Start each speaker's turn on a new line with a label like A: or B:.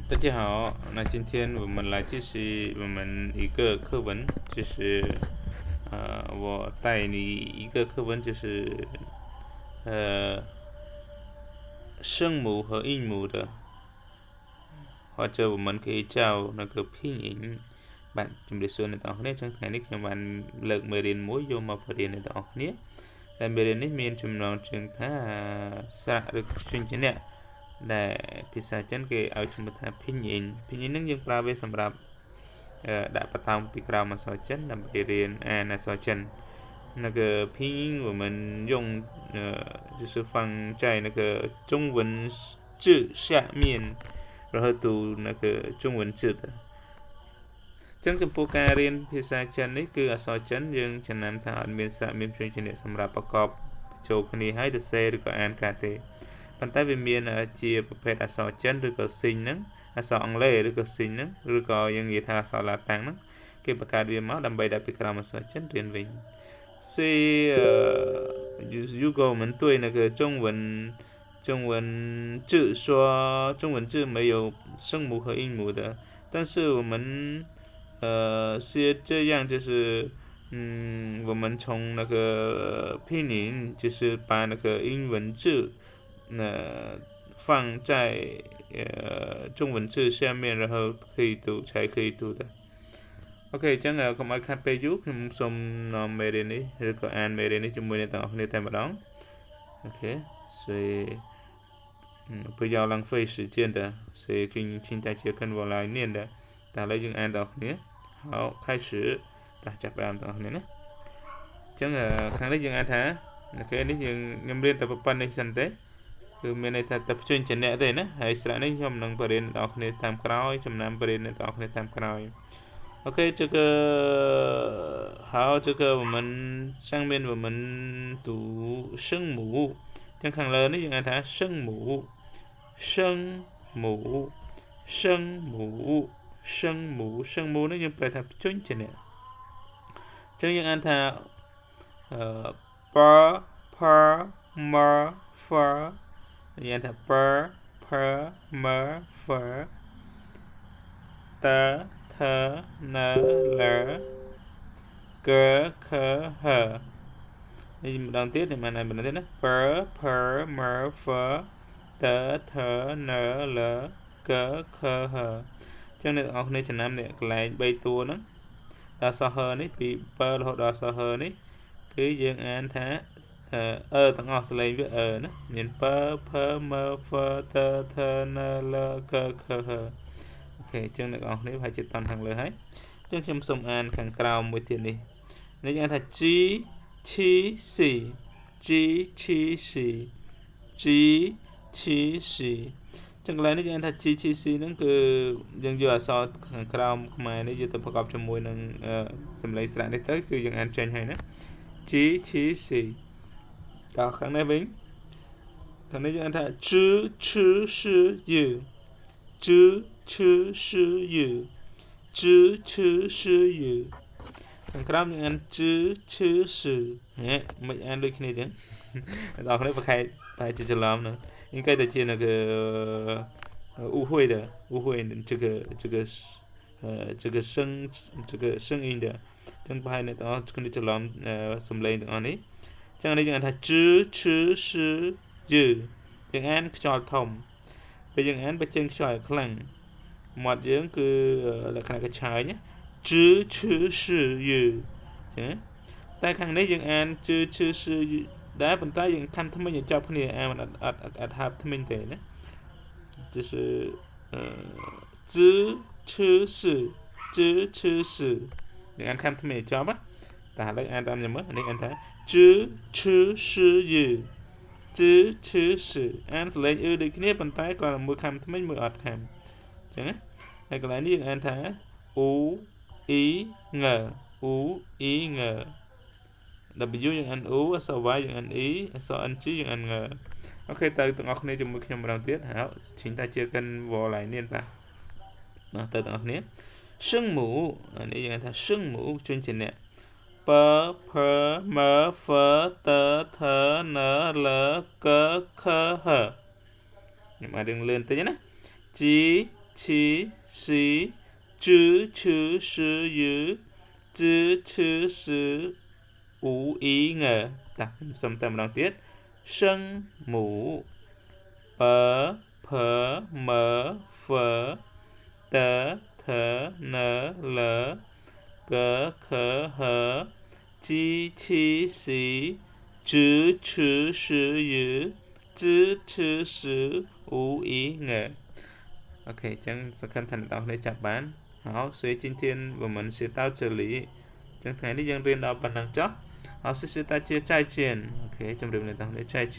A: 大家好，那今天我们来继续我们一个课文，就是我带你一个课文，就是声母和韵母的，或者我们可以叫那个拼音bạn chuẩn bị xuân này tao này trong ngày này các bạn lợn mười đến mỗi vô mà phải đến này tao nhé tại mười đến này miền trung nông trường thá xã được chuyên chính nè để ភាសាចិនគេឲ្យឈ្មោះថា pinyin ហ្នឹងយើងប្រើវាសម្រាប់ដាក់បឋមពីក្រោមអក្សរចិនដើម្បីរៀនអានអក្សរចិន那个拼音我们用就是放在那个中文字下面然后读那个中文字的ចឹងចំពោះការរៀនភាសាចិននេះគឺអក្សរចិនយើងចំណាំថាអត់មានសារមានផ្សេងជាសម្រាប់ប្រកបចូលគ្នាហើយទៅសេឬក៏អានកាទេប៉ុន្តែវាមានជាប្រភេទអក្សរចិនឬក៏ស៊ីងហ្នឹងអក្សរអង់គ្លេសឬក៏ស៊ីងហ្នឹងឬក៏យើងនិយាយថាអក្សរឡាតាំងហ្នឹងគេបង្កើតវាមកដើម្បីដាក់ពីក្រោមអក្សរចិនរៀនវិញ所以如果我们对那个中文字说中文字没有声母和韵母的但是我们是这样就是我们从那个拼音就是把那个英文字放在中文字下面然后可以读才可以读的OK ចឹងកុំឲ្យខាត់ពេលយូរខ្ញុំសូមនាំមេរៀននេះឬក៏អានមេរៀននេះជាមួយអ្នកទាំងអស់គ្នាតែម្ដង OK 所以不要浪费时间的所以请大家跟我来念的តែឥឡូវយើងអានដល់គ្នា好开始តាចាប់បានដល់គ្នាណាចឹងខាងនេះយើងអានថាអូខេនេះយើងខ្ញុំរៀនតែប៉ុណ្្នេះសិនទេគឺមានន័យថាតែបញ្ចេញជាអ្នកទេណាហើយស្រៈនេះខ្ញុំនឹងបរៀនដល់គ្នាតាមក្រោយចំណាំបរៀនដល់គ្នាតាមក្រោยOK这个好这个我们上面我们读声母ចឹងខាងលើនេះយើងអានថា声母声母声母声母声母នេះយើងប្រែថាបញ្ចេញជាអ្នកចឹងយើងអានថាបផមហ្វយើងថាបផមហ្វតថណលកខហនេះម្ដងទៀតនេះមិនម្ដងទៀតណាបផមហ្វតថណលកខហចឹងអ្នកទាំងអស់គ្នាចំណាំនេះកន្លែង3តួហ្នឹងដល់សោះហនេះពីបើរហូតដល់សោះនេះគឺយើងអានថាទាំងអស់សលេងវាណាមានបើផមហ្វតថណលកខហអូខេចឹងអ្នកទាំងអស់គ្នាប្រហែលជាតាន់ខាងលើហើយចឹងខ្ញុំសូមអានខាងក្រោមមួយទៀតនេះនេះយើងអានថា G T C G T C G T C ចឹងកន្លែងនេះយើងអានថា G T C ហ្នឹងគឺយើងយកអក្សរខាងក្រោមខ្មែរនេះយកទៅប្រកបជាមួយនឹងសម្លេងស្រៈនេះទៅគឺយើងអានចេញហើយណា G T C ដល់ខាងនេះវិញខាងនេះយើងអានថា G Ch S U G Ch S U G Ch S U ខាងក្រោមយើងអាន G Ch S មិនអានដូចគ្នាចឹងដល់គ្នាប្រខែតែជាច្រឡំហ្នឹង应该的接那个误会的这个声音的ទាំងប្រហែលអ្នកទាំងអស់គ្នាច្រឡំសំឡេងទាំងអស់នេះចឹងនេះយើងអានថា G Ch S U យើងអានខ្យល់ធំពេលយើងអានបើចេញខ្យល់ខ្លាំងមាត់យើងគឺលក្ខណៈកញ្ឆើញ G Ch S U ចឹងតែខាងនេះយើងអាន G Ch S U ដែរប៉ុន្តែយើងខាន់ថ្មិញឲ្យចាប់គ្នាអានអត់ហាប់ថ្មិញទេណា就是支持是支持是យើងអានខាន់ថ្មិញឲ្យចាប់តែឥឡូវអានតាមខ្ញុំមើលនេះអានថា支持是you支持是អានសលេងដូចគ្នាប៉ុន្តែគាត់មួយខំថ្មិញមួយអត់ខំអញ្ចឹងណាហើយកន្លែងនេះយើងអានថា u i ng u i ng W យើងអាន U អក្សរ Y យើងអាន E អក្សរ NG យើងអាន Ng អូខេទៅទាំងអស់គ្នាជាមួយខ្ញុំម្ដងទៀតហើយឈិញតាជាកិនវ៉លៃនេះបាទទៅទាំងអស់គ្នា声母នេះយើងអានថា声母ជួយជាអ្នកបផមហ្វតថណលកខហខ្ញុំអានរឿងលឿនតិចណា G T 七十知吃十日知吃十五ý ngờ ta xong ta một lần tiếp sân mũ bờ phở mở phở tờ thở nở lỡ cỡ khở hở chi chi xí chứ chứ sử dữ chứ chứ sử ú ý ngờ OK ចឹងសង្ឃឹមថាអ្នកនរគ្នាចាប់បាន好所以今天我们学到这里ចឹងថ្ងៃនេះយើងរៀនដល់ប៉ុណ្ណឹងចុះ好谢谢大家再见 OK ជម្រាបលាអ្នកនរគ្នា再见